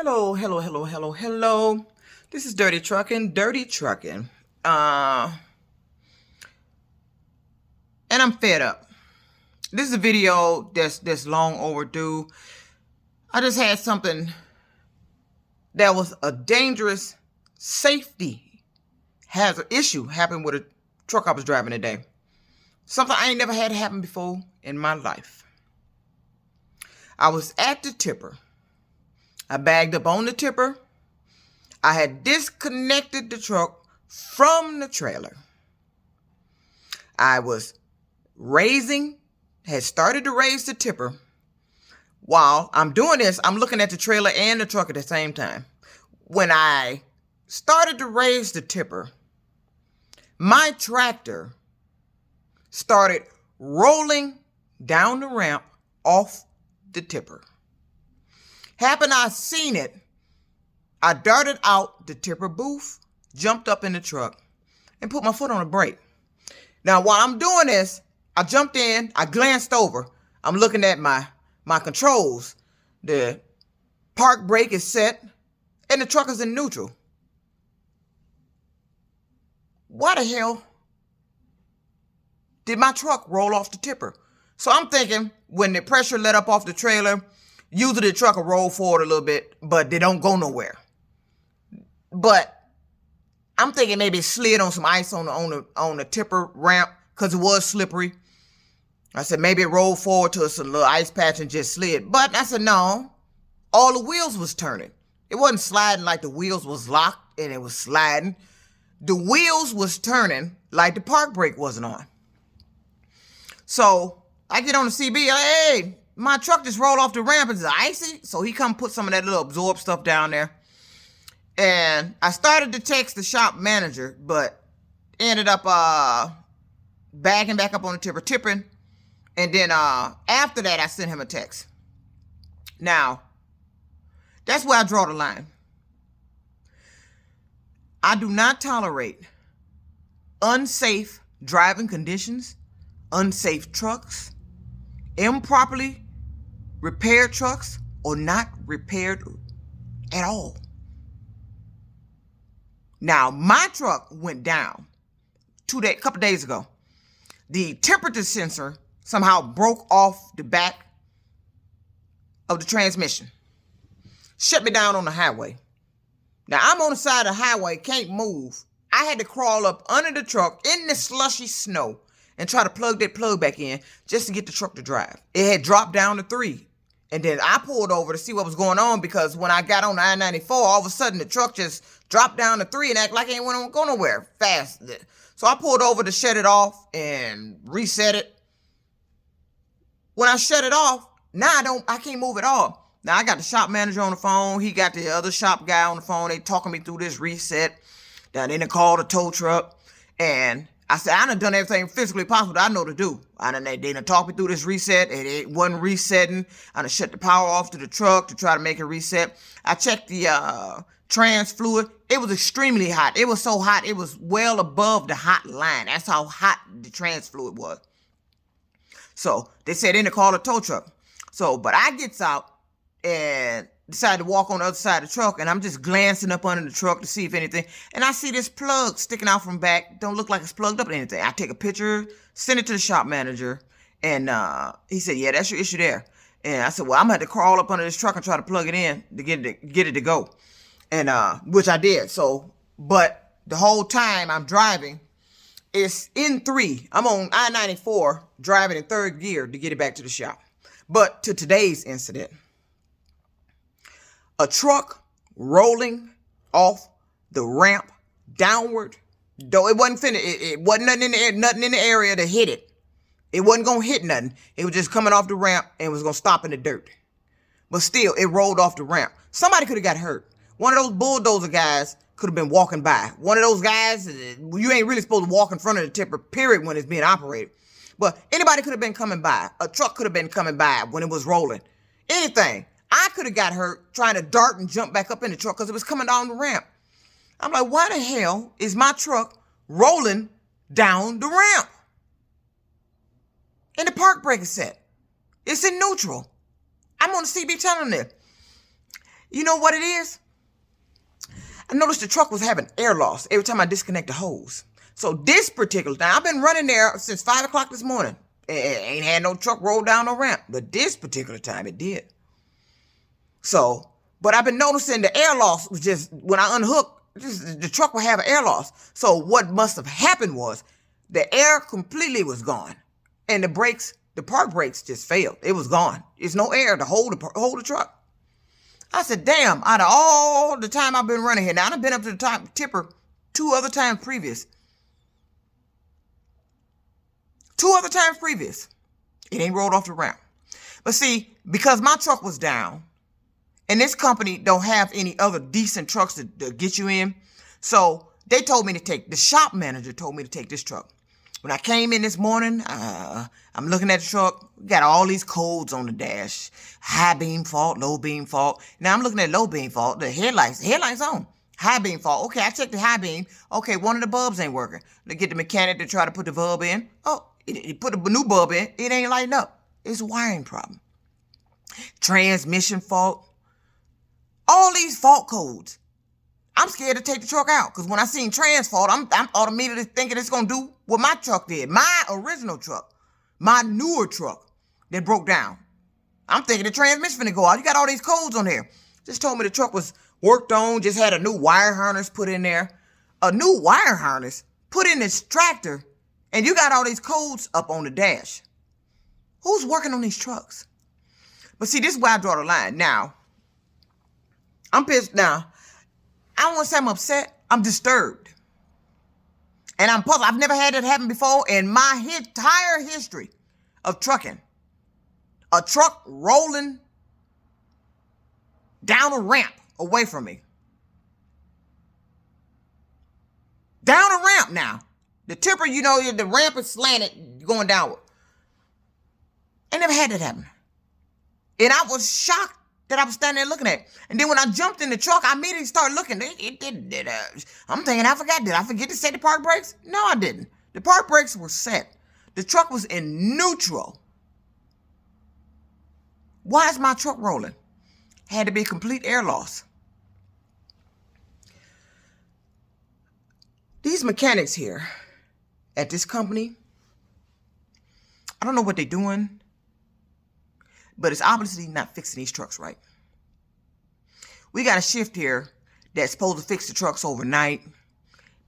Hello, hello, hello, hello, hello. This is Dirty Trucking, Dirty Trucking. And I'm fed up. This is a video that's long overdue. I just had something that was a dangerous safety hazard issue happen with a truck I was driving today. Something I ain't never had happen before in my life. I was at the tipper. I bagged up on the tipper. I had disconnected the truck from the trailer. I was had started to raise the tipper. While I'm doing this, I'm looking at the trailer and the truck at the same time. When I started to raise the tipper, my tractor started rolling down the ramp off the tipper. Happen I seen it, I darted out the tipper booth, jumped up in the truck, and put my foot on the brake. Now, while I'm doing this, I jumped in, I glanced over. I'm looking at my controls. The park brake is set, and the truck is in neutral. Why the hell did my truck roll off the tipper? So I'm thinking when the pressure let up off the trailer, usually the truck will roll forward a little bit, but they don't go nowhere. But I'm thinking maybe it slid on some ice on the tipper ramp because it was slippery. I said maybe it rolled forward to a little ice patch and just slid. But I said no, all the wheels was turning. It wasn't sliding like the wheels was locked and it was sliding. The wheels was turning like the park brake wasn't on. So I get on the CB, hey, my truck just rolled off the ramp. It's icy. So he come put some of that little absorb stuff down there. And I started to text the shop manager, but ended up bagging back up on the tipping. And then after that, I sent him a text. Now, that's where I draw the line. I do not tolerate unsafe driving conditions, unsafe trucks, improperly repaired trucks, or not repaired at all. Now, my truck went down a couple days ago. The temperature sensor somehow broke off the back of the transmission. Shut me down on the highway. Now, I'm on the side of the highway, can't move. I had to crawl up under the truck in the slushy snow and try to plug that plug back in just to get the truck to drive. It had dropped down to 3. And then I pulled over to see what was going on because when I got on I-94, all of a sudden the truck just dropped down to 3 and act like it ain't want to go nowhere fast. So I pulled over to shut it off and reset it. When I shut it off, now I can't move at all. Now I got the shop manager on the phone. He got the other shop guy on the phone. They talking me through this reset. Then they called the tow truck. And I said, I done everything physically possible that I know to do. They done talked me through this reset. It wasn't resetting. I done shut the power off to the truck to try to make it reset. I checked the trans fluid. It was extremely hot. It was so hot, it was well above the hot line. That's how hot the trans fluid was. So they said in to call a tow truck. So, but I gets out and decided to walk on the other side of the truck, and I'm just glancing up under the truck to see if anything, and I see this plug sticking out from back. Don't look like it's plugged up or anything. I take a picture, send it to the shop manager, and he said, yeah, that's your issue there. And I said, well, I'm gonna have to crawl up under this truck and try to plug it in to get it to go. And which I did. So, but the whole time I'm driving, it's in 3. I'm on I-94 driving in 3rd gear to get it back to the shop. But to today's incident, a truck rolling off the ramp downward, though it wasn't finished. It wasn't nothing in the area to hit it. It wasn't going to hit nothing. It was just coming off the ramp and was going to stop in the dirt. But still, it rolled off the ramp. Somebody could have got hurt. One of those bulldozer guys could have been walking by. One of those guys, you ain't really supposed to walk in front of the tipper, period, when it's being operated. But anybody could have been coming by. A truck could have been coming by when it was rolling. Anything. I could have got hurt trying to dart and jump back up in the truck because it was coming down the ramp. I'm like, why the hell is my truck rolling down the ramp? And the park brake is set. It's in neutral. I'm on the CB telling it. You know what it is? I noticed the truck was having air loss every time I disconnect the hose. So this particular time, I've been running there since 5 o'clock this morning. Ain't had no truck roll down no ramp. But this particular time, it did. So, but I've been noticing the air loss was just, when I unhooked, the truck would have an air loss. So what must have happened was the air completely was gone. And the brakes, the park brakes just failed. It was gone. There's no air to hold the truck. I said, damn, out of all the time I've been running here, now I've been up to the top tipper 2 other times previous. 2 other times previous. It ain't rolled off the ramp. But see, because my truck was down, and this company don't have any other decent trucks to get you in, so they told me to take, the shop manager told me to take this truck. When I came in this morning, I'm looking at the truck, got all these codes on the dash. High beam fault, low beam fault. Now I'm looking at low beam fault, the headlights on. High beam fault, okay, I checked the high beam. Okay, one of the bulbs ain't working. They get the mechanic to try to put the bulb in. Oh, he put a new bulb in, it ain't lighting up. It's a wiring problem. Transmission fault. All these fault codes. I'm scared to take the truck out because when I seen trans fault, I'm automatically thinking it's going to do what my truck did. My original truck. My newer truck that broke down. I'm thinking the transmission finna go out. You got all these codes on there. Just told me the truck was worked on, just had a new wire harness put in there. A new wire harness put in this tractor, and you got all these codes up on the dash. Who's working on these trucks? But see, this is where I draw the line. Now, I'm pissed now. I don't want to say I'm upset. I'm disturbed. And I'm puzzled. I've never had that happen before in my entire history of trucking. A truck rolling down a ramp away from me. Down a ramp now. The tipper, you know, the ramp is slanted going downward. I never had that happen. And I was shocked that I was standing there looking at. And then when I jumped in the truck, I immediately started looking. I'm thinking, did I forget to set the park brakes? No, I didn't. The park brakes were set. The truck was in neutral. Why is my truck rolling? Had to be complete air loss. These mechanics here at this company, I don't know what they're doing, but it's obviously not fixing these trucks right. We got a shift here that's supposed to fix the trucks overnight.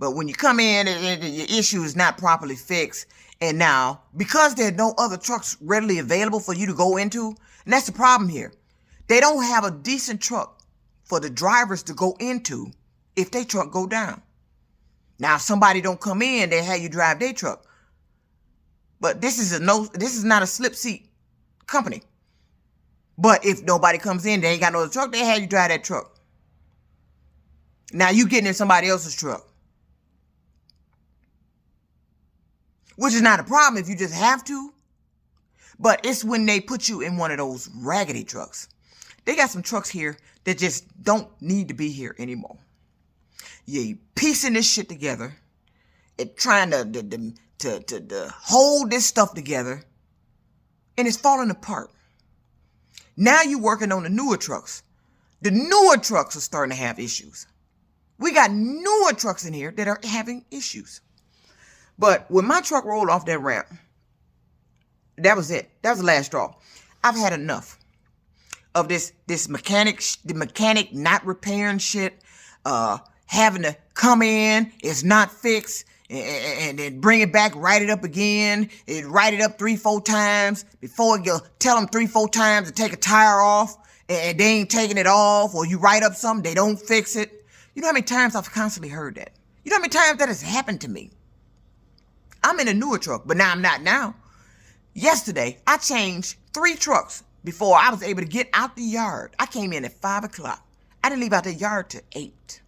But when you come in, your issue is not properly fixed. And now, because there are no other trucks readily available for you to go into, and that's the problem here. They don't have a decent truck for the drivers to go into if their truck go down. Now, if somebody don't come in, they have you drive their truck. But this is not a slip seat company. But if nobody comes in, they ain't got no other truck, they have you drive that truck. Now you getting in somebody else's truck. Which is not a problem if you just have to. But it's when they put you in one of those raggedy trucks. They got some trucks here that just don't need to be here anymore. You're piecing this shit together and trying to hold this stuff together, and it's falling apart. Now you're working on the newer trucks. The newer trucks are starting to have issues. We got newer trucks in here that are having issues. But when my truck rolled off that ramp, that was it. That was the last straw. I've had enough of the mechanic not repairing shit, having to come in, it's not fixed, and then bring it back, write it up again, write it up 3-4 times before you tell them 3-4 times to take a tire off, and they ain't taking it off, or you write up something, they don't fix it. You know how many times I've constantly heard that? You know how many times that has happened to me? I'm in a newer truck, but now I'm not now. Yesterday, I changed 3 trucks before I was able to get out the yard. I came in at 5 o'clock. I didn't leave out the yard till 8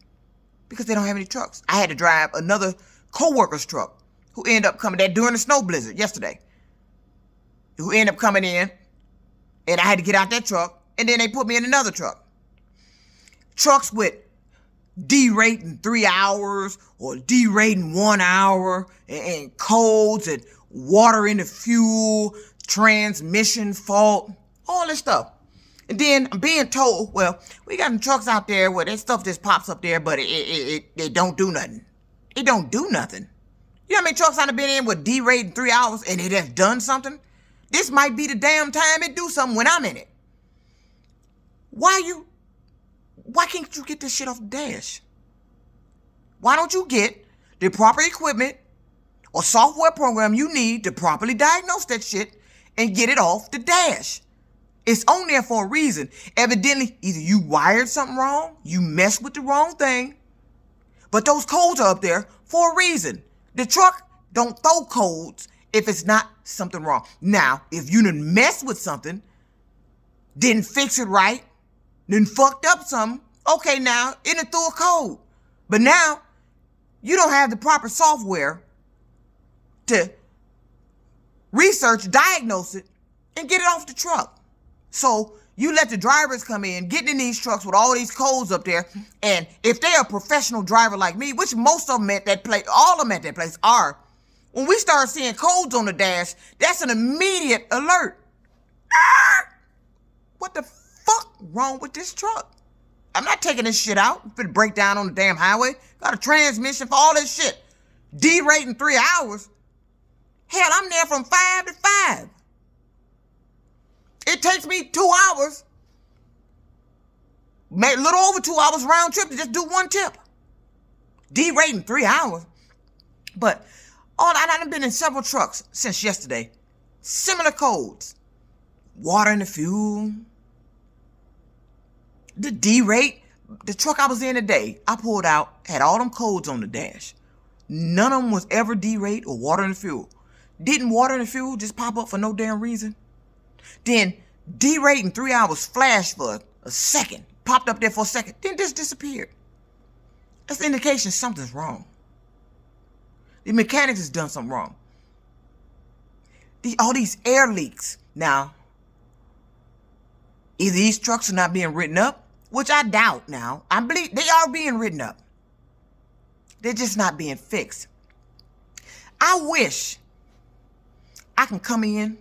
because they don't have any trucks. I had to drive another co-worker's truck who ended up coming there during the snow blizzard yesterday, who ended up coming in, and I had to get out that truck, and then they put me in another truck. Trucks with derating 3 hours or derating 1 hour, and codes and water in the fuel, transmission fault, all this stuff. And then I'm being told, well, we got some trucks out there where that stuff just pops up there, but it don't do nothing. It don't do nothing. You know how many trucks I've been in with D-rate in 3 hours and it has done something? This might be the damn time it do something when I'm in it. Why can't you get this shit off the dash? Why don't you get the proper equipment or software program you need to properly diagnose that shit and get it off the dash? It's on there for a reason. Evidently, either you wired something wrong, you messed with the wrong thing, but those codes are up there for a reason. The truck don't throw codes if it's not something wrong. Now, if you done messed with something, didn't fix it right, then fucked up something, okay, now it done threw a code. But now, you don't have the proper software to research, diagnose it, and get it off the truck. So you let the drivers come in, getting in these trucks with all these codes up there, and if they're a professional driver like me, which most of them at that place, all of them at that place are, when we start seeing codes on the dash, that's an immediate alert. What the fuck wrong with this truck? I'm not taking this shit out. It's been break down on the damn highway. Got a transmission for all this shit. D-rate in 3 hours. Hell, I'm there from 5 to 5. It takes me 2 hours, a little over 2 hours round trip to just do one tip. D-rate in 3 hours. But I've been in several trucks since yesterday. Similar codes. Water and the fuel. The D-rate. The truck I was in today, I pulled out, had all them codes on the dash. None of them was ever D-rate or water and the fuel. Didn't water and the fuel just pop up for no damn reason? Then D-rate in 3 hours flashed for a second. Popped up there for a second. Then just disappeared. That's an indication something's wrong. The mechanics has done something wrong. All these air leaks. Now, either these trucks are not being written up, which I doubt now. I believe they are being written up. They're just not being fixed. I wish I can come in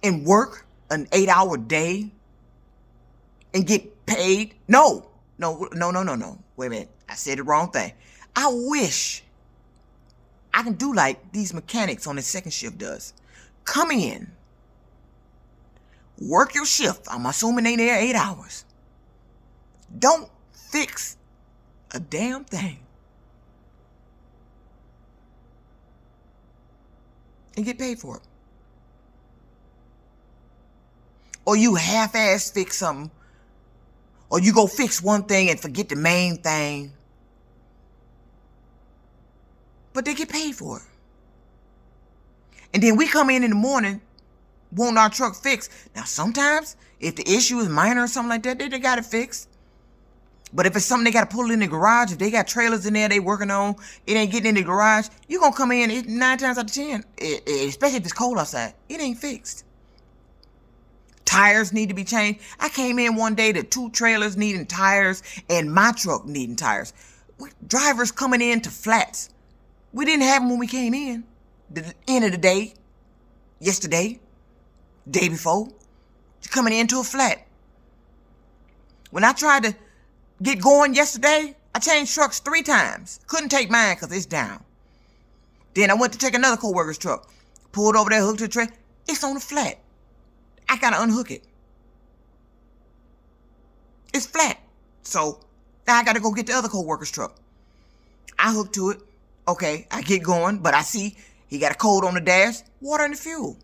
and work an 8-hour day and get paid. No. Wait a minute. I said the wrong thing. I wish I can do like these mechanics on the second shift does. Come in, work your shift. I'm assuming they there 8 hours. Don't fix a damn thing. And get paid for it. Or you half-ass fix something. Or you go fix one thing and forget the main thing. But they get paid for it. And then we come in the morning, want our truck fixed. Now sometimes, if the issue is minor or something like that, they got it fixed. But if it's something they got to pull in the garage, if they got trailers in there they working on, it ain't getting in the garage, you going to come in 9 times out of 10, especially if it's cold outside, it ain't fixed. Tires need to be changed. I came in one day to 2 trailers needing tires and my truck needing tires. Drivers coming in to flats. We didn't have them when we came in. The end of the day, yesterday, day before, coming into a flat. When I tried to get going yesterday, I changed trucks 3 times. Couldn't take mine because it's down. Then I went to take another co-worker's truck. Pulled over there, hooked to the tray. It's on the flat. I gotta unhook it. It's flat. So now I gotta go get the other co-worker's truck. I hook to it. Okay, I get going, but I see he got a code on the dash, water and the fuel.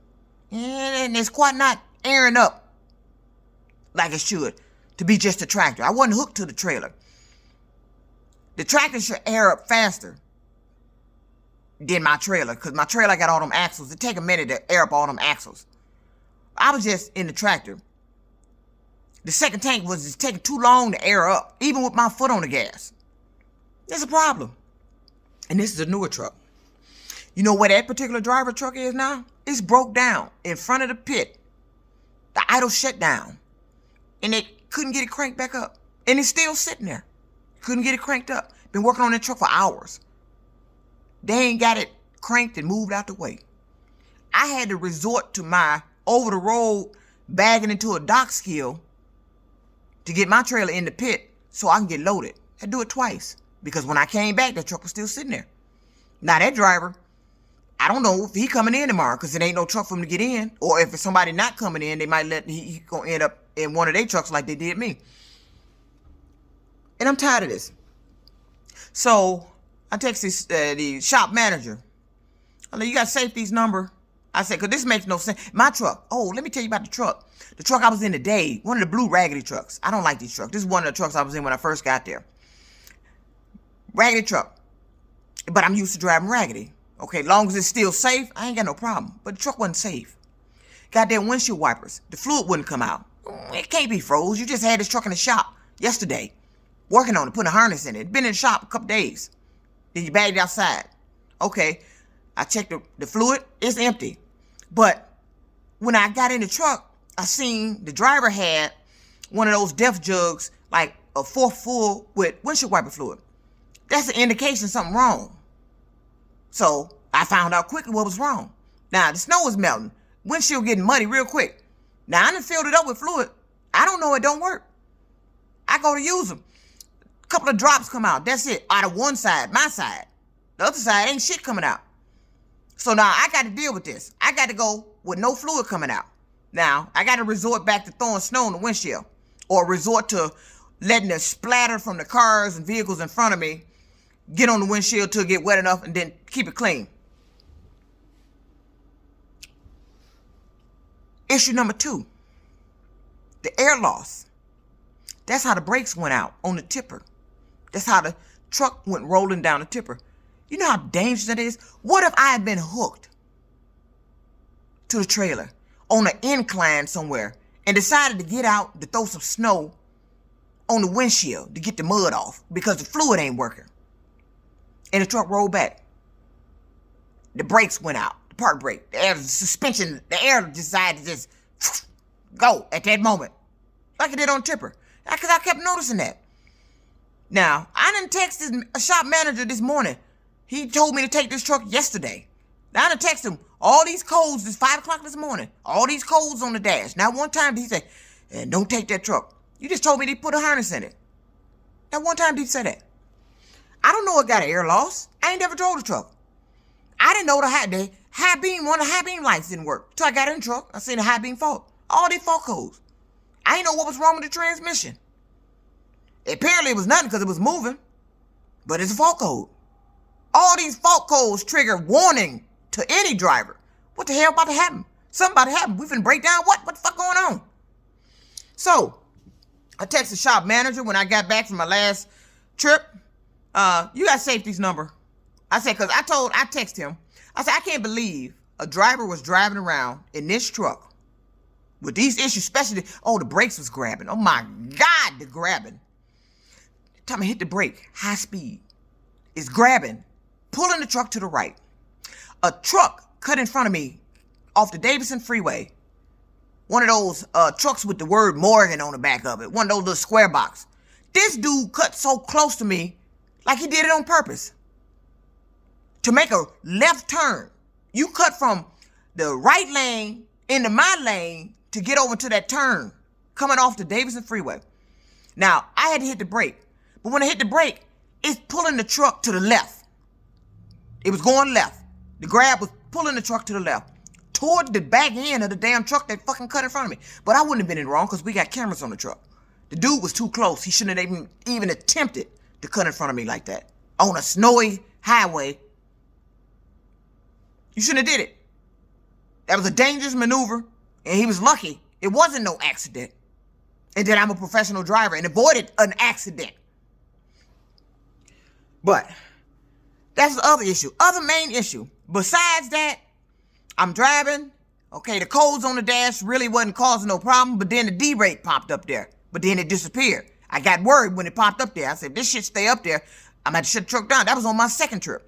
And it's quite not airing up like it should to be just a tractor. I wasn't hooked to the trailer. The tractor should air up faster than my trailer, because my trailer got all them axles. It take a minute to air up all them axles. I was just in the tractor. The second tank was just taking too long to air up, even with my foot on the gas. There's a problem. And this is a newer truck. You know where that particular driver truck is now? It's broke down in front of the pit. The idle shut down. And they couldn't get it cranked back up. And it's still sitting there. Couldn't get it cranked up. Been working on that truck for hours. They ain't got it cranked and moved out the way. I had to resort to my over-the-road bagging into a dock skill to get my trailer in the pit so I can get loaded. I do it twice because when I came back, that truck was still sitting there. Now that driver, I don't know if he coming in tomorrow because it ain't no truck for him to get in, or if it's somebody not coming in, they might let he gonna end up in one of their trucks like they did me. And I'm tired of this. So I text the shop manager. I like, you got safety's number? I said, because this makes no sense. My truck. Oh, let me tell you about the truck. The truck I was in today, one of the blue raggedy trucks. I don't like these trucks. This is one of the trucks I was in when I first got there. Raggedy truck. But I'm used to driving raggedy. Okay, long as it's still safe, I ain't got no problem. But the truck wasn't safe. Goddamn windshield wipers. The fluid wouldn't come out. It can't be froze. You just had this truck in the shop yesterday. Working on it, putting a harness in it. Been in the shop a couple days. Then you bagged it outside. Okay, I checked the fluid. It's empty. But when I got in the truck, I seen the driver had one of those def jugs, like a 4th full with windshield wiper fluid. That's an indication something wrong. So I found out quickly what was wrong. Now the snow was melting. Windshield getting muddy real quick. Now I done filled it up with fluid. I don't know it don't work. I go to use them. A couple of drops come out. That's it. Out of one side, my side. The other side ain't shit coming out. So now I got to deal with this. I got to go with no fluid coming out. Now I got to resort back to throwing snow on the windshield, or resort to letting the splatter from the cars and vehicles in front of me get on the windshield till it get wet enough and then keep it clean. Issue number 2, the air loss. That's how the brakes went out on the tipper. That's how the truck went rolling down the tipper. You know how dangerous that is? What if I had been hooked to the trailer on an incline somewhere and decided to get out to throw some snow on the windshield to get the mud off because the fluid ain't working? And the truck rolled back. The brakes went out. The park brake. The air suspension. The air decided to just go at that moment. Like it did on tipper. Because I kept noticing that. Now, I done texted a shop manager this morning. He told me to take this truck yesterday. Now I done texted him all these codes. It's 5 o'clock this morning. All these codes on the dash. Now one time he said, don't take that truck. You just told me to put a harness in it. Now one time did he say that? I don't know it got an air loss. I ain't never drove the truck. I didn't know one of the high beam lights didn't work. Till I got in the truck, I seen the high beam fault. All these fault codes. I didn't know what was wrong with the transmission. Apparently it was nothing because it was moving. But it's a fault code. All these fault codes trigger warning to any driver. What the hell about to happen? Something about to happen. We finna break down what? What the fuck going on? So, I texted the shop manager when I got back from my last trip. You got safety's number. I said, because I texted him. I said, I can't believe a driver was driving around in this truck with these issues, especially, the brakes was grabbing. Oh my God, the grabbing. Time I hit the brake, high speed. It's grabbing, pulling the truck to the right. A truck cut in front of me off the Davidson Freeway. One of those trucks with the word Morgan on the back of it. One of those little square box. This dude cut so close to me like he did it on purpose. To make a left turn. You cut from the right lane into my lane to get over to that turn coming off the Davidson Freeway. Now, I had to hit the brake. But when I hit the brake, it's pulling the truck to the left. It was going left. The grab was pulling the truck to the left. Toward the back end of the damn truck that fucking cut in front of me. But I wouldn't have been in wrong because we got cameras on the truck. The dude was too close. He shouldn't have even attempted to cut in front of me like that. On a snowy highway. You shouldn't have did it. That was a dangerous maneuver. And he was lucky. It wasn't no accident. And then I'm a professional driver and avoided an accident. But that's the other issue. Other main issue. Besides that, I'm driving. Okay, the codes on the dash really wasn't causing no problem. But then the D-rate popped up there. But then it disappeared. I got worried when it popped up there. I said, if this shit stay up there, I'm going to shut the truck down. That was on my second trip.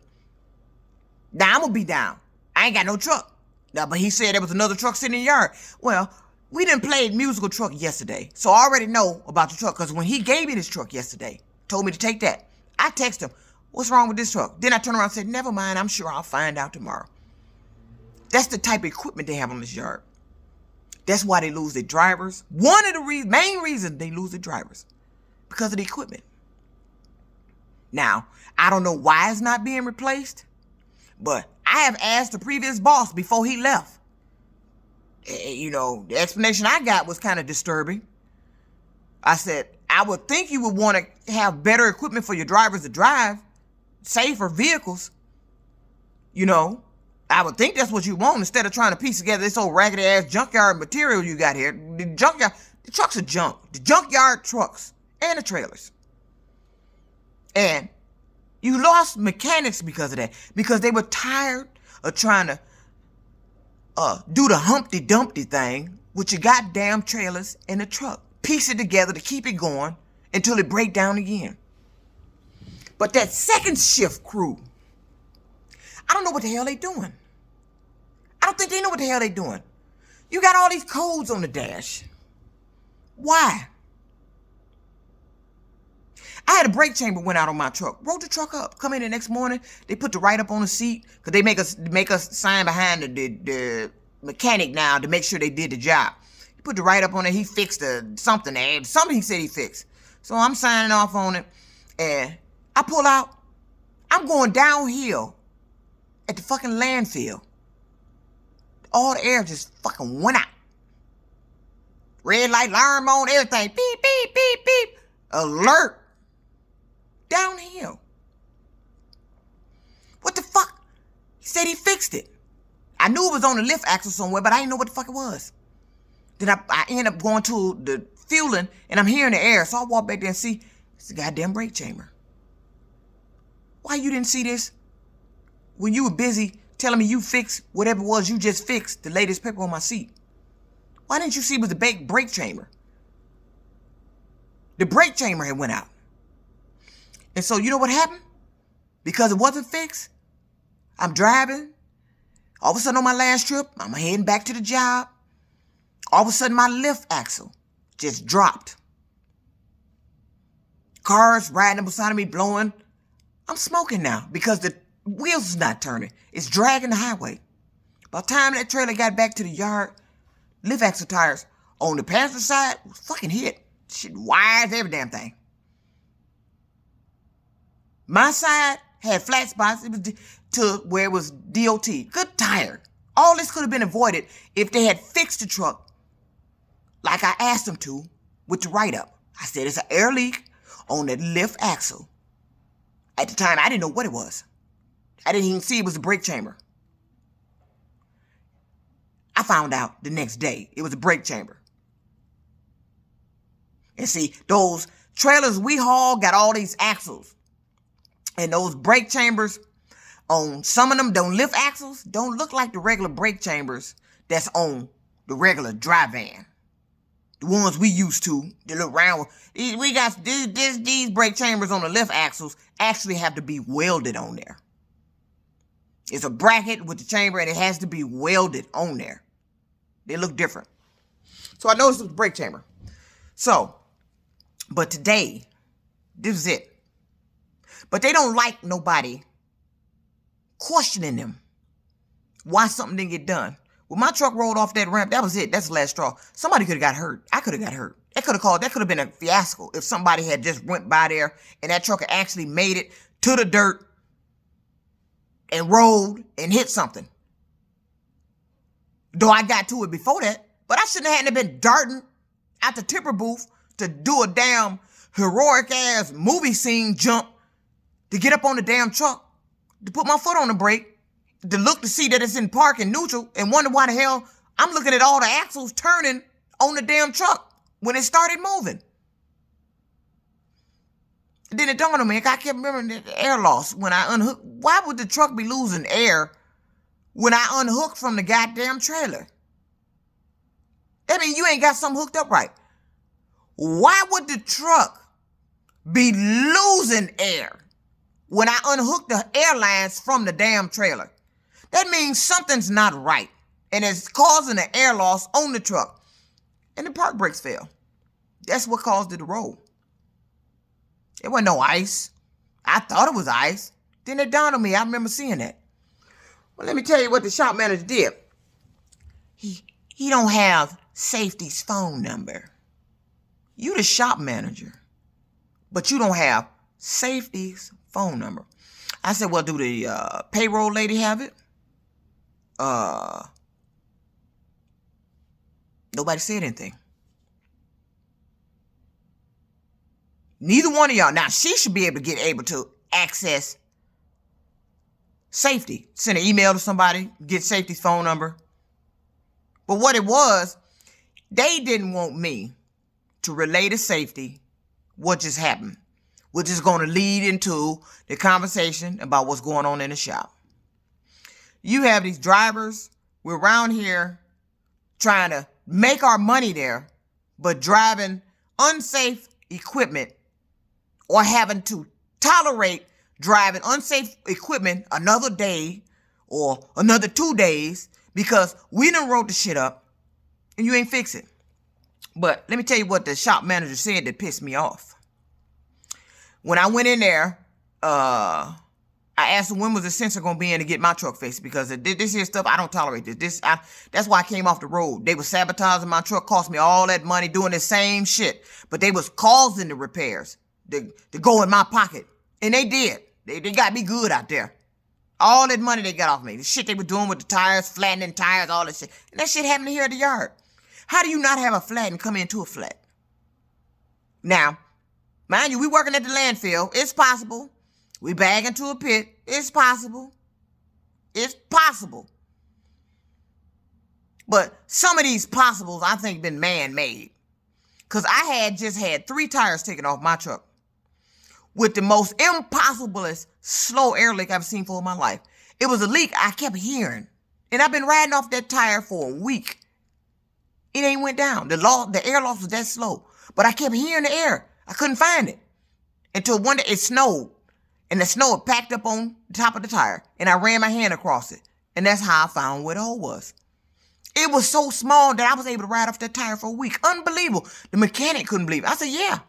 Now I'm going to be down. I ain't got no truck. Now, but he said there was another truck sitting in the yard. Well, we done played musical truck yesterday. So I already know about the truck. Because when he gave me this truck yesterday, told me to take that, I texted him, what's wrong with this truck? Then I turned around and said, never mind. I'm sure I'll find out tomorrow. That's the type of equipment they have on this yard. That's why they lose their drivers. One of the main reasons they lose their drivers, because of the equipment. Now, I don't know why it's not being replaced, but I have asked the previous boss before he left. You know, the explanation I got was kind of disturbing. I said, I would think you would want to have better equipment for your drivers to drive, safer vehicles. You know, I would think that's what you want instead of trying to piece together this old raggedy ass junkyard material you got here. The trucks are junk. The junkyard trucks and the trailers. And you lost mechanics because of that, because they were tired of trying to do the Humpty Dumpty thing with your goddamn trailers and the truck. Piece it together to keep it going until it break down again. But that second shift crew, I don't know what the hell they doing. I don't think they know what the hell they doing. You got all these codes on the dash. Why? I had a brake chamber went out on my truck. Wrote the truck up. Come in the next morning. They put the write-up on the seat because they make us sign behind the mechanic now to make sure they did the job. He put the write-up on it. He fixed something he said he fixed. So I'm signing off on it. And I pull out. I'm going downhill at the fucking landfill. All the air just fucking went out. Red light, alarm on, everything. Beep, beep, beep, beep. Alert. Downhill. What the fuck? He said he fixed it. I knew it was on the lift axle somewhere, but I didn't know what the fuck it was. Then I end up going to the fueling, and I'm hearing the air, so I walk back there and see it's the goddamn brake chamber. Why you didn't see this when you were busy telling me you fixed whatever it was you just fixed, the latest paper on my seat? Why didn't you see it was the brake chamber? The brake chamber had went out. And so you know what happened? Because it wasn't fixed, I'm driving. All of a sudden on my last trip, I'm heading back to the job. All of a sudden my lift axle just dropped. Cars riding beside of me blowing. I'm smoking now because the wheels is not turning. It's dragging the highway. By the time that trailer got back to the yard, lift axle tires on the passenger side was fucking hit. Shit, wires, every damn thing. My side had flat spots. It was to where it was DOT. Good tire. All this could have been avoided if they had fixed the truck like I asked them to with the write-up. I said it's an air leak on the lift axle. At the time, I didn't know what it was. I didn't even see it was a brake chamber. I found out the next day it was a brake chamber. And see, those trailers we haul got all these axles. And those brake chambers on some of them, don't lift axles, don't look like the regular brake chambers that's on the regular dry van. The ones we used to, the little round. We got these brake chambers on the lift axles actually have to be welded on there. It's a bracket with the chamber and it has to be welded on there. They look different. So I noticed it was a brake chamber. So, but today, this is it. But they don't like nobody questioning them why something didn't get done. When my truck rolled off that ramp, that was it. That's the last straw. Somebody could have got hurt. I could have got hurt. That could have been a fiasco if somebody had just went by there and that truck had actually made it to the dirt and rolled and hit something. Though I got to it before that, but I shouldn't have been darting out the tipper booth to do a damn heroic ass movie scene jump to get up on the damn truck, to put my foot on the brake, to look to see that it's in park and neutral, and wonder why the hell I'm looking at all the axles turning on the damn truck when it started moving. And then it dawned on me, I kept remembering the air loss when I unhooked. Why would the truck be losing air when I unhooked from the goddamn trailer? That means you ain't got something hooked up right. Why would the truck be losing air when I unhook the air lines from the damn trailer? That means something's not right, and it's causing an air loss on the truck. And the park brakes failed. That's what caused it to roll. It wasn't no ice. I thought it was ice. Then it dawned on me, I remember seeing that. Well, let me tell you what the shop manager did. He don't have safety's phone number. You the shop manager, but you don't have safety's phone number. I said, well, do the payroll lady have it? Nobody said anything. Neither one of y'all. Now, she should be able to access safety. Send an email to somebody, get safety's phone number. But what it was, they didn't want me to relay to safety what just happened, which is going to lead into the conversation about what's going on in the shop. You have these drivers. We're around here trying to make our money there, but driving unsafe equipment or having to tolerate driving unsafe equipment another day or another 2 days because we done wrote the shit up and you ain't fix it. But let me tell you what the shop manager said that pissed me off. When I went in there, I asked them when was the sensor going to be in to get my truck fixed, because this here stuff, I don't tolerate this. That's why I came off the road. They were sabotaging my truck, cost me all that money doing the same shit. But they was causing the repairs to go in my pocket. And they did. They got me good out there. All that money they got off me. The shit they were doing with the tires, flattening tires, all that shit. And that shit happened here at the yard. How do you not have a flat and come into a flat? Now, mind you, we working at the landfill. It's possible. We bag into a pit. It's possible. It's possible. But some of these possibles, I think, been man-made. Because I had just had 3 tires taken off my truck with the most impossiblest slow air leak I've seen for my life. It was a leak I kept hearing. And I've been riding off that tire for a week. It ain't went down. The air loss was that slow. But I kept hearing the air. I couldn't find it. Until one day it snowed. And the snow had packed up on the top of the tire. And I ran my hand across it. And that's how I found where the hole was. It was so small that I was able to ride off that tire for a week. Unbelievable. The mechanic couldn't believe it. I said, yeah.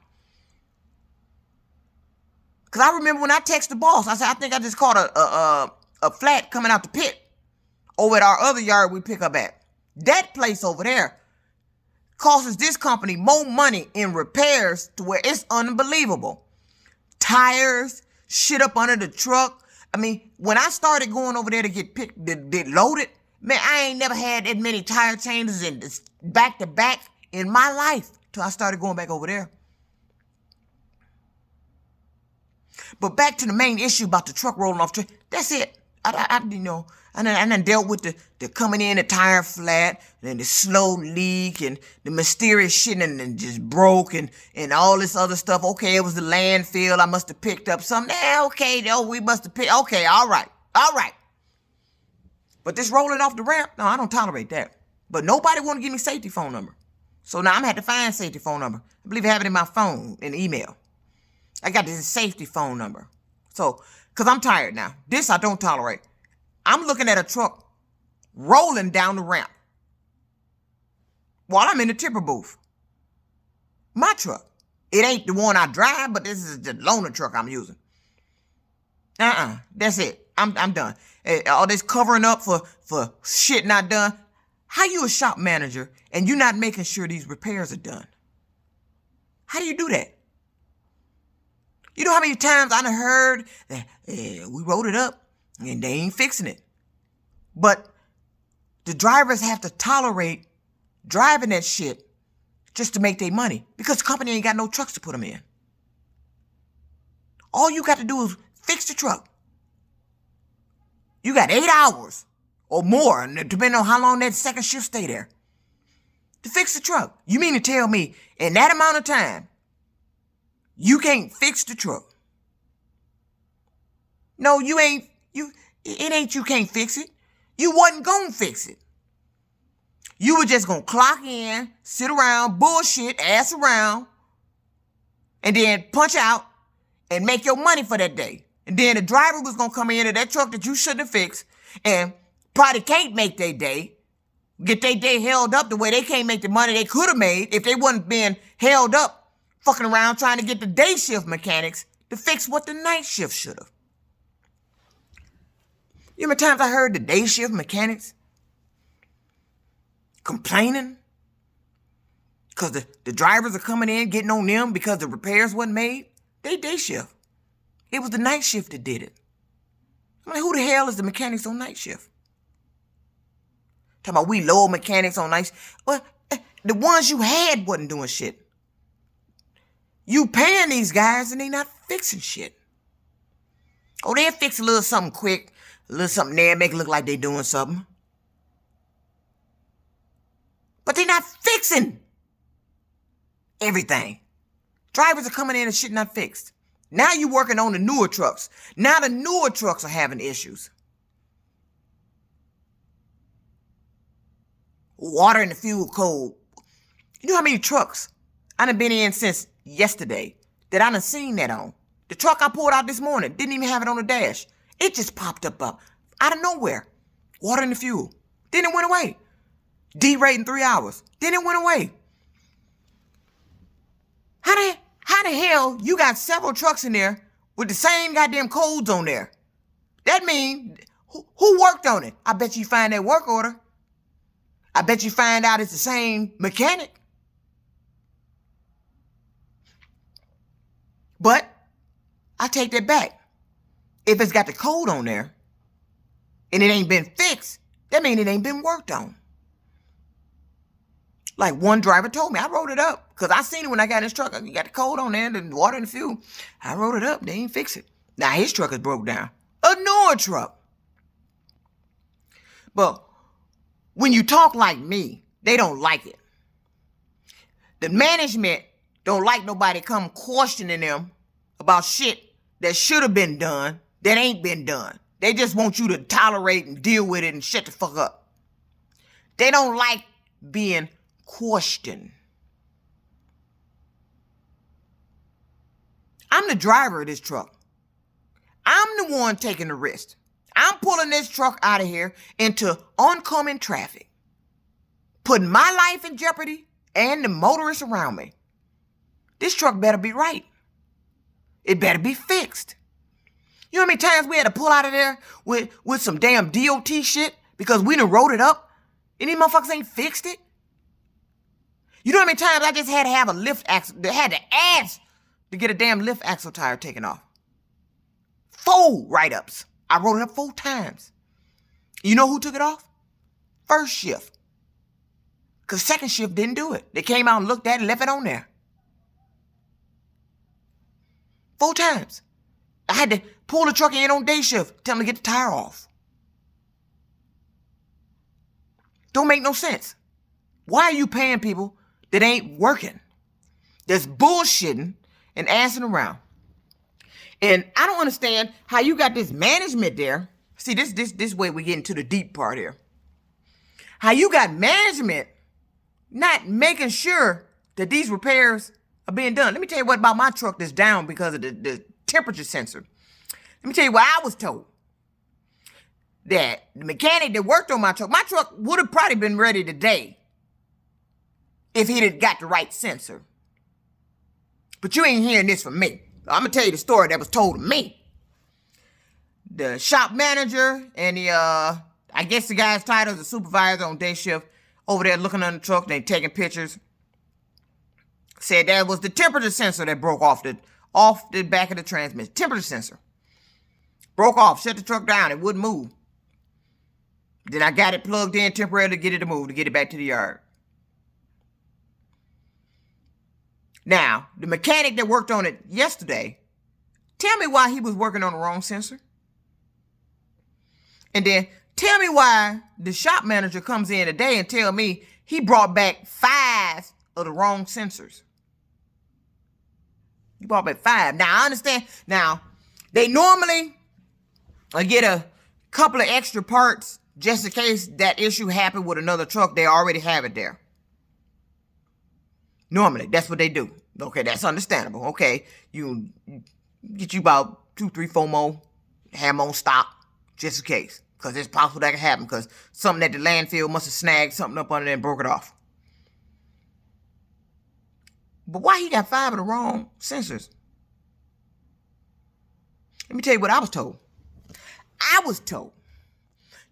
Because I remember when I texted the boss, I said, I think I just caught a flat coming out the pit over at our other yard we pick up at. That place over there costs this company more money in repairs to where it's unbelievable. Tires, shit up under the truck. I mean, when I started going over there to get loaded, man, I ain't never had that many tire changes in back to back in my life till I started going back over there. But back to the main issue about the truck rolling off. That's it. I done dealt with the coming in, the tire flat, and the slow leak, and the mysterious shit, and then just broke, and all this other stuff. Okay, it was the landfill. I must have picked up something. Okay, we must have picked. Okay, all right. But this rolling off the ramp, no, I don't tolerate that. But nobody want to give me safety phone number. So now I'm going to have to find safety phone number. I believe I have it in my phone, in email. I got this safety phone number. So, because I'm tired now. This I don't tolerate. I'm looking at a truck rolling down the ramp while I'm in the tipper booth. My truck. It ain't the one I drive, but this is the loaner truck I'm using. That's it. I'm done. All this covering up for shit not done. How you a shop manager and you not making sure these repairs are done? How do you do that? You know how many times I done heard that we wrote it up and they ain't fixing it. But the drivers have to tolerate driving that shit just to make their money because the company ain't got no trucks to put them in. All you got to do is fix the truck. You got 8 hours or more, depending on how long that second shift stay there, to fix the truck. You mean to tell me in that amount of time, you can't fix the truck? No, you ain't. It ain't you can't fix it. You wasn't gonna fix it. You were just gonna clock in, sit around, bullshit, ass around, and then punch out and make your money for that day. And then the driver was gonna come into that truck that you shouldn't have fixed and probably can't make their day, get their day held up the way they can't make the money they could have made if they wasn't being held up fucking around trying to get the day shift mechanics to fix what the night shift should have. You know how many times I heard the day shift mechanics complaining Because the drivers are coming in, getting on them because the repairs wasn't made. They day shift. It was the night shift that did it. I'm like, who the hell is the mechanics on night shift? Talking about we low mechanics on night shift. Well, the ones you had wasn't doing shit. You paying these guys and they not fixing shit. Oh, they'll fix a little something quick, a little something there, make it look like they doing something. But they not fixing everything. Drivers are coming in and shit not fixed. Now you working on the newer trucks. Now the newer trucks are having issues. Water in the fuel cold. You know how many trucks I done been in since yesterday that I done seen that on? The truck I pulled out this morning didn't even have it on the dash. It just popped up out of nowhere. Water in the fuel. Then it went away. D-rate in 3 hours. Then it went away. How the hell you got several trucks in there with the same goddamn codes on there? That means, who worked on it? I bet you find that work order. I bet you find out it's the same mechanic. But I take that back. If it's got the code on there and it ain't been fixed, that means it ain't been worked on. Like one driver told me, I wrote it up because I seen it when I got in his truck. You got the code on there, the water and the fuel. I wrote it up. They ain't fix it. Now his truck is broke down. A newer truck. But when you talk like me, they don't like it. The management don't like nobody come questioning them about shit that should have been done that ain't been done. They just want you to tolerate and deal with it and shut the fuck up. They don't like being questioned. I'm the driver of this truck. I'm the one taking the risk. I'm pulling this truck out of here into oncoming traffic, putting my life in jeopardy and the motorists around me. This truck better be right. It better be fixed. You know how many times we had to pull out of there with some damn DOT shit because we done wrote it up and these motherfuckers ain't fixed it? You know how many times I just had to have a lift axle, had to ask to get a damn lift axle tire taken off? 4 write-ups. I wrote it up 4 times. You know who took it off? First shift. Because second shift didn't do it. They came out and looked at it and left it on there. 4 times. I had to pull the truck in on day shift, tell them to get the tire off. Don't make no sense. Why are you paying people that ain't working? That's bullshitting and assing around. And I don't understand how you got this management there. See, this way we get into the deep part here. How you got management not making sure that these repairs are being done. Let me tell you what about my truck that's down because of the temperature sensor. Let me tell you what I was told. That the mechanic that worked on my truck would have probably been ready today if he'd have got the right sensor. But you ain't hearing this from me. I'm going to tell you the story that was told to me. The shop manager and I guess the guy's title is the supervisor on day shift over there looking on the truck, they taking pictures. Said that was the temperature sensor that broke off the back of the transmission. Temperature sensor. Broke off, shut the truck down, it wouldn't move. Then I got it plugged in temporarily to get it to move, to get it back to the yard. Now, the mechanic that worked on it yesterday, tell me why he was working on the wrong sensor. And then tell me why the shop manager comes in today and tell me he brought back 5 of the wrong sensors. He brought back 5. Now, I understand. Now, they normally get a couple of extra parts just in case that issue happened with another truck. They already have it there. Normally, that's what they do. Okay, that's understandable. Okay, you get you about 2, 3, 4 more, have them on stock, just in case. Because it's possible that can happen, because something at the landfill must have snagged something up under there and broke it off. But why he got 5 of the wrong sensors? Let me tell you what I was told. I was told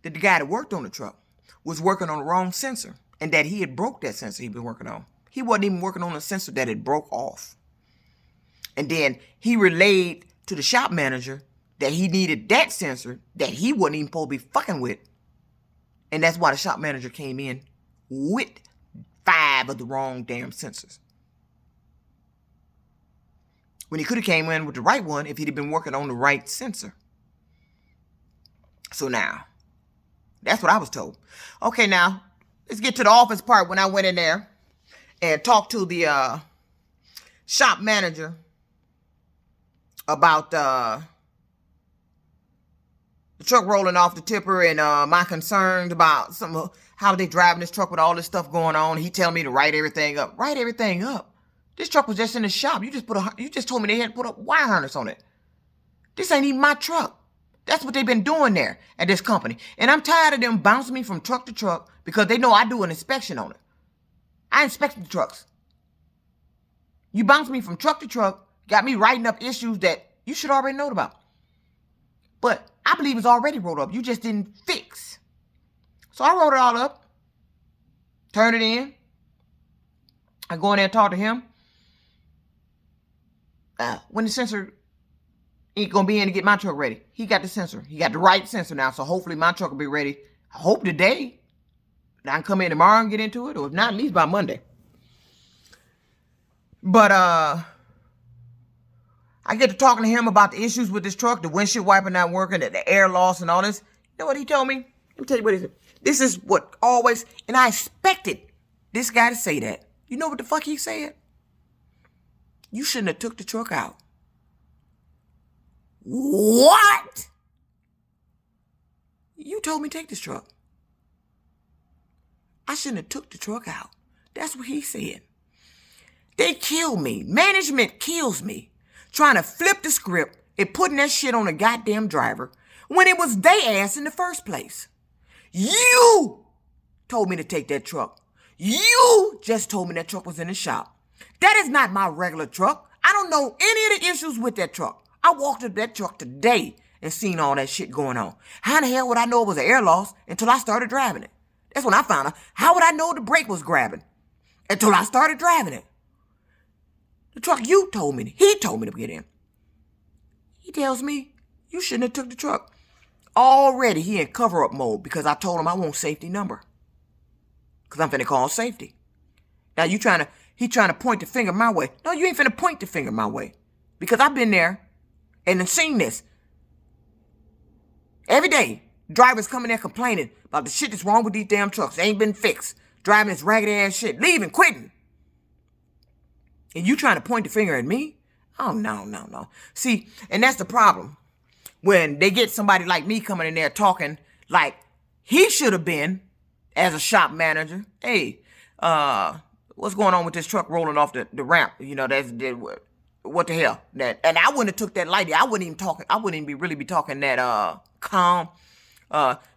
that the guy that worked on the truck was working on the wrong sensor and that he had broke that sensor he was working on. He wasn't even working on a sensor that had broke off. And then he relayed to the shop manager that he needed that sensor that he wasn't even supposed to be fucking with. And that's why the shop manager came in with 5 of the wrong damn sensors. When he could have came in with the right one if he'd have been working on the right sensor. So now, that's what I was told. Okay, now, let's get to the office part when I went in there and talked to the shop manager about the truck rolling off the tipper and my concerns about how they driving this truck with all this stuff going on. He telling me to write everything up. Write everything up. This truck was just in the shop. You just told me they had to put a wire harness on it. This ain't even my truck. That's what they've been doing there at this company. And I'm tired of them bouncing me from truck to truck because they know I do an inspection on it. I inspect the trucks. You bounce me from truck to truck, got me writing up issues that you should already know about. But I believe it's already wrote up. You just didn't fix. So I wrote it all up, turned it in. I go in there and talk to him. When the sensor ain't going to be in to get my truck ready. He got the sensor. He got the right sensor now, so hopefully my truck will be ready. I hope today. I can come in tomorrow and get into it, or if not, at least by Monday. But I get to talking to him about the issues with this truck, the windshield wiper not working, the air loss and all this. You know what he told me? Let me tell you what he said. This is what always, and I expected this guy to say that. You know what the fuck he said? You shouldn't have took the truck out. What? You told me to take this truck. I shouldn't have took the truck out. That's what he said. They kill me. Management kills me. Trying to flip the script and putting that shit on a goddamn driver when it was they ass in the first place. You told me to take that truck. You just told me that truck was in the shop. That is not my regular truck. I don't know any of the issues with that truck. I walked up that truck today and seen all that shit going on. How the hell would I know it was an air loss until I started driving it? That's when I found out. How would I know the brake was grabbing until I started driving it? The truck you told me, he told me to get in. He tells me, you shouldn't have took the truck. Already he in cover-up mode because I told him I want safety number. Because I'm finna call safety. Now he trying to point the finger my way. No, you ain't finna point the finger my way. Because I've been there and seen this. Every day, drivers coming there complaining about the shit that's wrong with these damn trucks. They ain't been fixed. Driving this raggedy ass shit. Leaving, quitting. And you trying to point the finger at me? Oh, no. See, and that's the problem. When they get somebody like me coming in there talking like he should have been as a shop manager. Hey, what's going on with this truck rolling off the ramp? You know, what the hell? And I wouldn't have took that lightly. I wouldn't even really be talking that calm.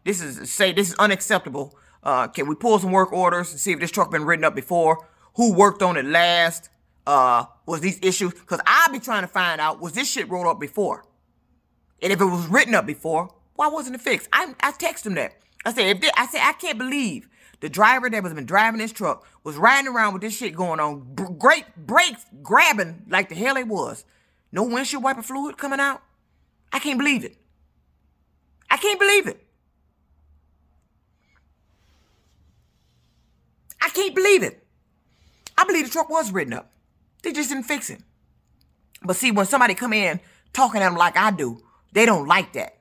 This is unacceptable. Can we pull some work orders and see if this truck been written up before? Who worked on it last? Was these issues? Because I be trying to find out, was this shit rolled up before? And if it was written up before, why wasn't it fixed? I text him that. I said, I can't believe the driver that was been driving this truck was riding around with this shit going on. Great brakes grabbing like the hell it was. No windshield wiper fluid coming out. I can't believe it. I can't believe it. I can't believe it. I believe the truck was written up. They just didn't fix it. But see, when somebody come in talking to them like I do, they don't like that.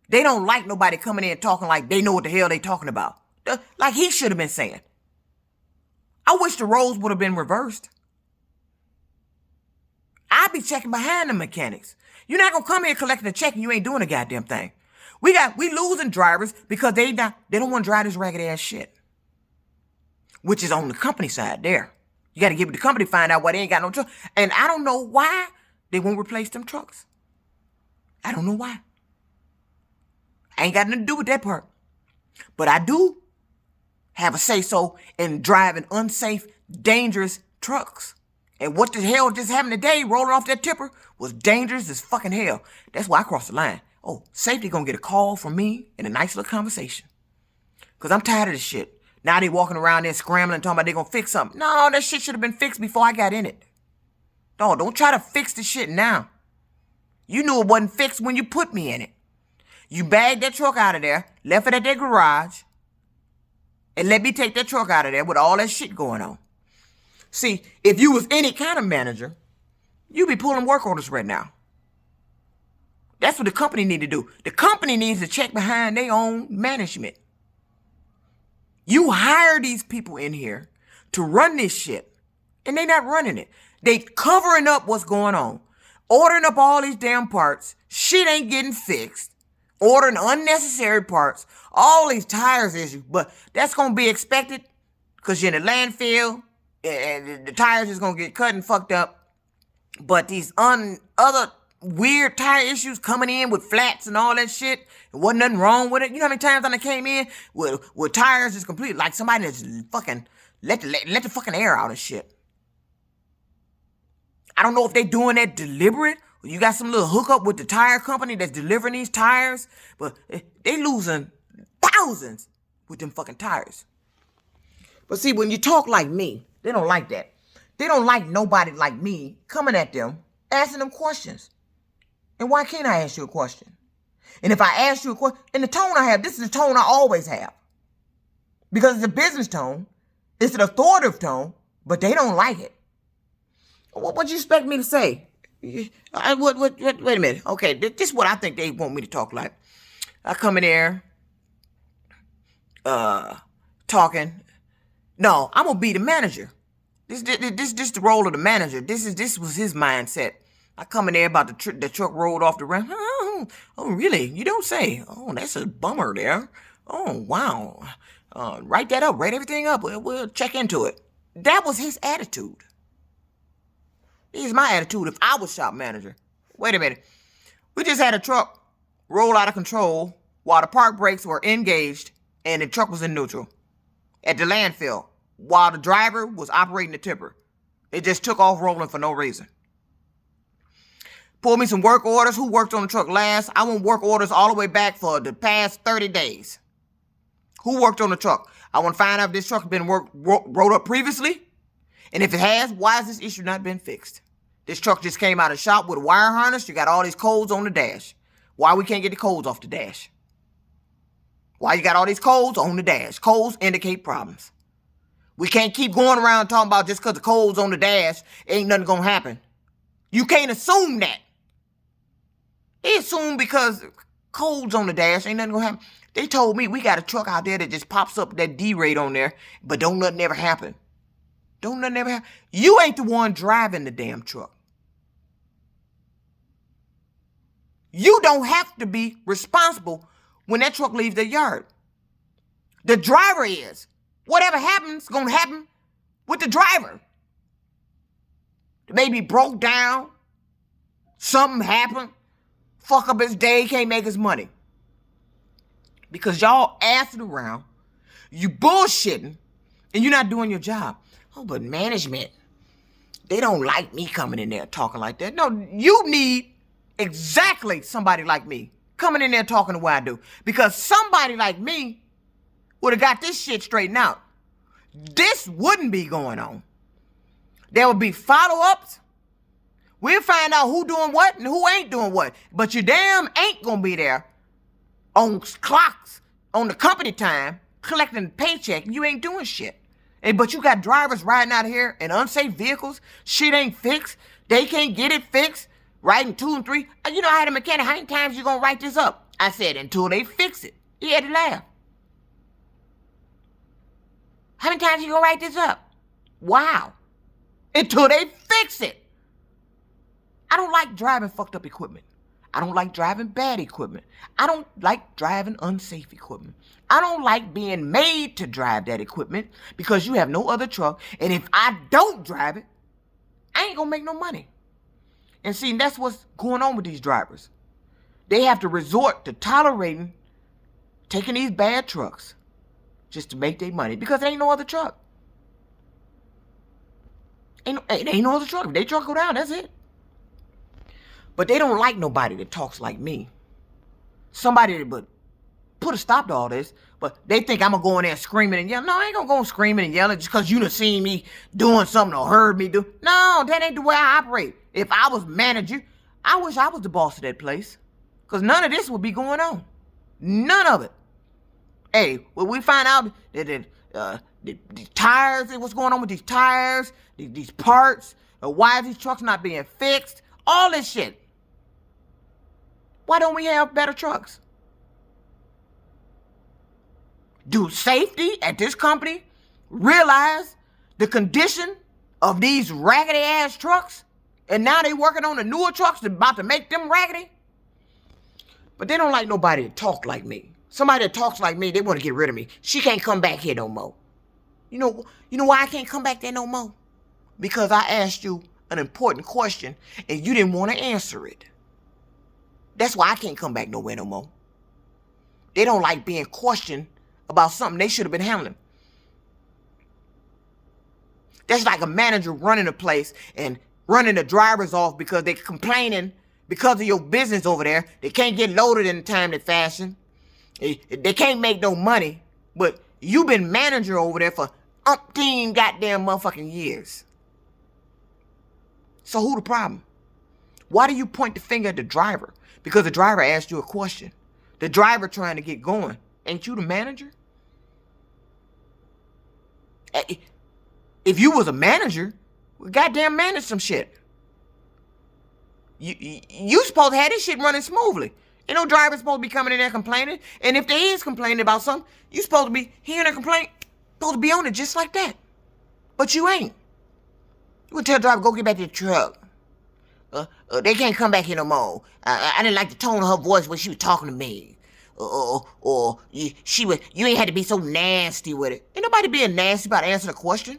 They don't like nobody coming in talking like they know what the hell they talking about. Like he should have been saying. I wish the roles would have been reversed. I'd be checking behind the mechanics. You're not going to come here collecting a check and you ain't doing a goddamn thing. We losing drivers because they don't want to drive this ragged ass shit. Which is on the company side there. You got to give the company to find out why they ain't got no truck. And I don't know why they won't replace them trucks. I don't know why. I ain't got nothing to do with that part. But I do have a say-so in driving unsafe, dangerous trucks. And what the hell just happened today, rolling off that tipper, was dangerous as fucking hell. That's why I crossed the line. Oh, safety gonna get a call from me and a nice little conversation. Because I'm tired of this shit. Now they walking around there scrambling, talking about they gonna fix something. No, that shit should have been fixed before I got in it. No, don't try to fix the shit now. You knew it wasn't fixed when you put me in it. You bagged that truck out of there, left it at their garage, and let me take that truck out of there with all that shit going on. See, if you was any kind of manager, you'd be pulling work orders right now. That's what the company need to do. The company needs to check behind their own management. You hire these people in here to run this shit, and they not running it. They covering up what's going on, ordering up all these damn parts. Shit ain't getting fixed. Ordering unnecessary parts, all these tires issues, but that's going to be expected because you're in the landfill and the tires is going to get cut and fucked up. But these other weird tire issues coming in with flats and all that shit, there wasn't nothing wrong with it. You know how many times I came in with tires just completely like somebody that's fucking let the fucking air out and shit. I don't know if they doing that deliberate. You got some little hookup with the tire company that's delivering these tires, but they losing thousands with them fucking tires. But see, when you talk like me, they don't like that. They don't like nobody like me coming at them, asking them questions. And why can't I ask you a question? And if I ask you a question, and the tone I have, this is the tone I always have. Because it's a business tone, it's an authoritative tone, but they don't like it. What you expect me to say? Wait a minute. Okay, this is what I think they want me to talk like. I come in there, talking. No, I'm gonna be the manager. This the role of the manager. This was his mindset. I come in there about the truck rolled off the ramp. Oh, really? You don't say. Oh, that's a bummer there. Oh, wow. Write that up. Write everything up. We'll check into it. That was his attitude. Here's my attitude if I was shop manager. Wait a minute. We just had a truck roll out of control while the park brakes were engaged and the truck was in neutral at the landfill while the driver was operating the tipper. It just took off rolling for no reason. Pull me some work orders. Who worked on the truck last? I want work orders all the way back for the past 30 days. Who worked on the truck? I want to find out if this truck has been rolled up previously. And if it has, why has this issue not been fixed? This truck just came out of the shop with a wire harness. You got all these codes on the dash. Why we can't get the codes off the dash? Why you got all these codes on the dash? Codes indicate problems. We can't keep going around talking about just because the codes on the dash, ain't nothing going to happen. You can't assume that. They assume because codes on the dash, ain't nothing going to happen. They told me we got a truck out there that just pops up that D rate on there, but don't nothing ever happen. Don't nothing ever happen. You ain't the one driving the damn truck. You don't have to be responsible when that truck leaves the yard. The driver is. Whatever happens, gonna happen with the driver. The baby broke down. Something happened. Fuck up his day, can't make his money. Because y'all assing around, you bullshitting, and you're not doing your job. Oh, but management, they don't like me coming in there talking like that. No, you need exactly somebody like me coming in there talking the way I do. Because somebody like me would have got this shit straightened out. This wouldn't be going on. There would be follow-ups. We'll find out who doing what and who ain't doing what. But you damn ain't gonna be there on clocks, on the company time, collecting a paycheck. You ain't doing shit. But you got drivers riding out here in unsafe vehicles. Shit ain't fixed. They can't get it fixed. Writing 2 and 3. You know, I had a mechanic. How many times you gonna write this up? I said, until they fix it. He had to laugh. How many times you gonna write this up? Wow. Until they fix it. I don't like driving fucked up equipment. I don't like driving bad equipment. I don't like driving unsafe equipment. I don't like being made to drive that equipment because you have no other truck. And if I don't drive it, I ain't gonna make no money. And see, that's what's going on with these drivers. They have to resort to tolerating taking these bad trucks just to make their money because there ain't no other truck. It ain't no other truck. If they truck go down, that's it. But they don't like nobody that talks like me. Somebody that would put a stop to all this, but they think I'm going to go in there screaming and yelling. No, I ain't going to go screaming and yelling just because you done seen me doing something or heard me do. No, that ain't the way I operate. If I was manager, I wish I was the boss of that place, because none of this would be going on. None of it. Hey, when we find out that the tires, what's going on with these tires, these parts, why are these trucks not being fixed, all this shit. Why don't we have better trucks? Do safety at this company realize the condition of these raggedy ass trucks? And now they working on the newer trucks that's about to make them raggedy? But they don't like nobody to talk like me. Somebody that talks like me, they want to get rid of me. She can't come back here no more. You know why I can't come back there no more? Because I asked you an important question and you didn't want to answer it. That's why I can't come back nowhere no more. They don't like being questioned about something they should have been handling. That's like a manager running a place and running the drivers off because they're complaining because of your business over there. They can't get loaded in a timely fashion. They can't make no money. But you've been manager over there for umpteen goddamn motherfucking years. So who the problem? Why do you point the finger at the driver? Because the driver asked you a question. The driver trying to get going. Ain't you the manager? If you was a manager, goddamn manage some shit. You supposed to have this shit running smoothly. Ain't no driver supposed to be coming in there complaining. And if they is complaining about something, you supposed to be hearing a complaint, supposed to be on it just like that. But you ain't. You would tell the driver, go get back to the truck. They can't come back here no more. I didn't like the tone of her voice when she was talking to me. Or you ain't had to be so nasty with it. Ain't nobody being nasty about answering a question.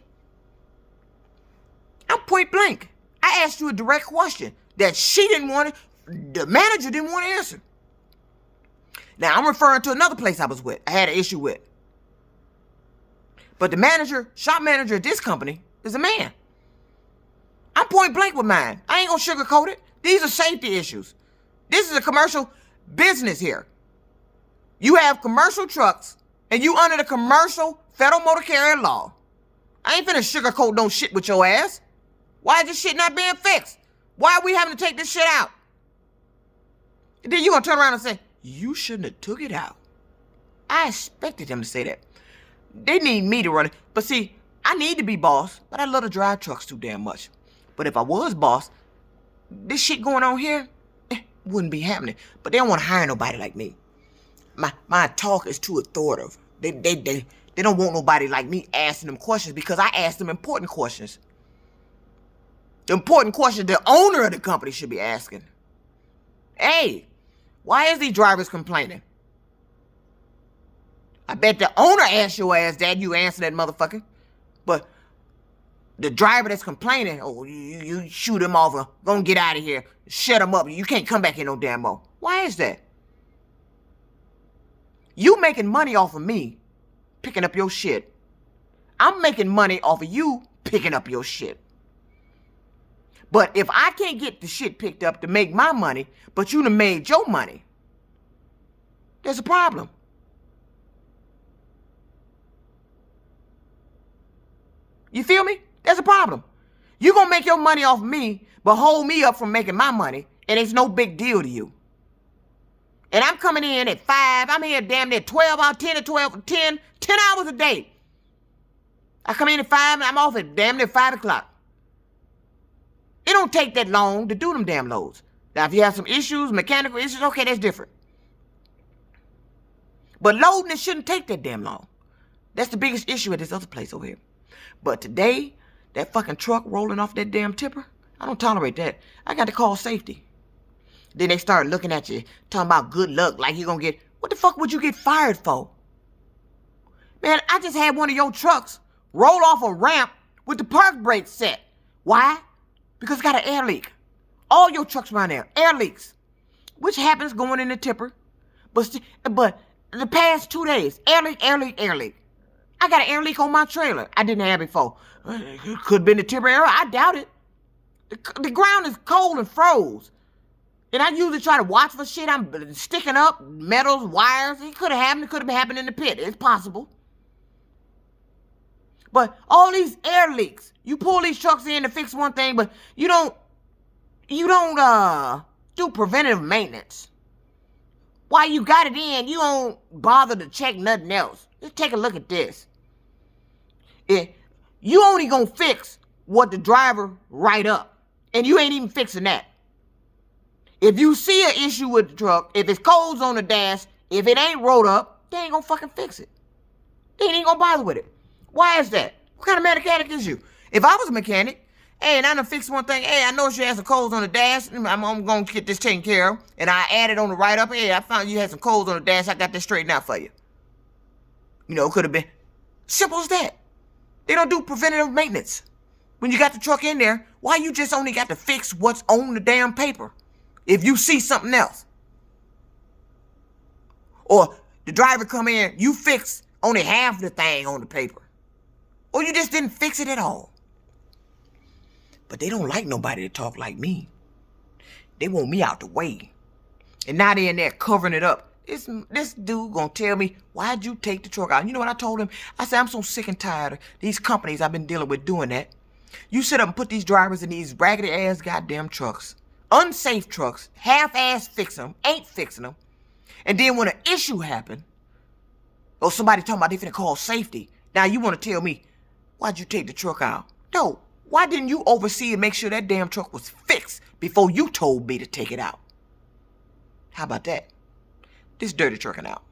I'm point blank. I asked you a direct question that she didn't want it, the manager didn't want to answer. Now, I'm referring to another place I was with. I had an issue with. But the manager, shop manager at this company is a man. I'm point blank with mine. I ain't gonna sugarcoat it. These are safety issues. This is a commercial business here. You have commercial trucks, and you under the commercial federal motor carrier law. I ain't finna sugarcoat no shit with your ass. Why is this shit not being fixed? Why are we having to take this shit out? And then you gonna turn around and say, you shouldn't have took it out. I expected them to say that. They need me to run it. But see, I need to be boss, but I love to drive trucks too damn much. But if I was boss, this shit going on here wouldn't be happening. But they don't want to hire nobody like me. My talk is too authoritative. They don't want nobody like me asking them questions because I ask them important questions. The important question the owner of the company should be asking. Hey, why is these drivers complaining? I bet the owner asked your ass that, you answer that motherfucker. But the driver that's complaining, oh, you shoot him off, or gonna get out of here, shut him up, you can't come back here no damn more. Why is that? You making money off of me picking up your shit. I'm making money off of you picking up your shit. But if I can't get the shit picked up to make my money, but you done made your money, there's a problem. You feel me? There's a problem. You gonna make your money off me, but hold me up from making my money, and it's no big deal to you. And I'm coming in at 5, I'm here damn near 12 hours, 10 to 12, 10 hours a day. I come in at 5 and I'm off at damn near 5 o'clock. It don't take that long to do them damn loads. Now, if you have some issues, mechanical issues, okay, that's different. But loading, it shouldn't take that damn long. That's the biggest issue at this other place over here. But today, that fucking truck rolling off that damn tipper, I don't tolerate that. I got to call safety. Then they start looking at you, talking about good luck, like you're going to get, what the fuck would you get fired for? Man, I just had one of your trucks roll off a ramp with the park brakes set. Why? Because it got an air leak. All your trucks around there, air leaks. Which happens going in the tipper. But the past 2 days, air leak, air leak, air leak. I got an air leak on my trailer. I didn't have before. It could have been the tipper error. I doubt it. The ground is cold and froze. And I usually try to watch for shit. I'm sticking up metals, wires. It could have happened. It could have happened in the pit. It's possible. But all these air leaks, you pull these trucks in to fix one thing, but you don't do preventative maintenance. While you got it in, you don't bother to check nothing else. Just take a look at this. You only gonna fix what the driver write up, and you ain't even fixing that. If you see an issue with the truck, if it's codes on the dash, if it ain't rolled up, they ain't gonna fucking fix it. They ain't gonna bother with it. Why is that? What kind of mechanic is you? If I was a mechanic, hey, and I done fixed one thing, hey, I noticed you had some codes on the dash, I'm gonna get this taken care of, and I added on the write-up, hey, I found you had some codes on the dash, I got this straightened out for you. You know, it could have been simple as that. They don't do preventative maintenance. When you got the truck in there, why you just only got to fix what's on the damn paper? If you see something else. Or the driver come in, you fix only half the thing on the paper. Or you just didn't fix it at all. But they don't like nobody to talk like me. They want me out the way. And now they in there covering it up. This dude gonna tell me, why'd you take the truck out? You know what I told him? I said, I'm so sick and tired of these companies I've been dealing with doing that. You sit up and put these drivers in these raggedy ass goddamn trucks. Unsafe trucks, half-ass fix them, ain't fixing them. And then when an issue happen, or somebody talking about they finna call safety, now you want to tell me, why'd you take the truck out? No, why didn't you oversee and make sure that damn truck was fixed before you told me to take it out? How about that? This dirty trucking out.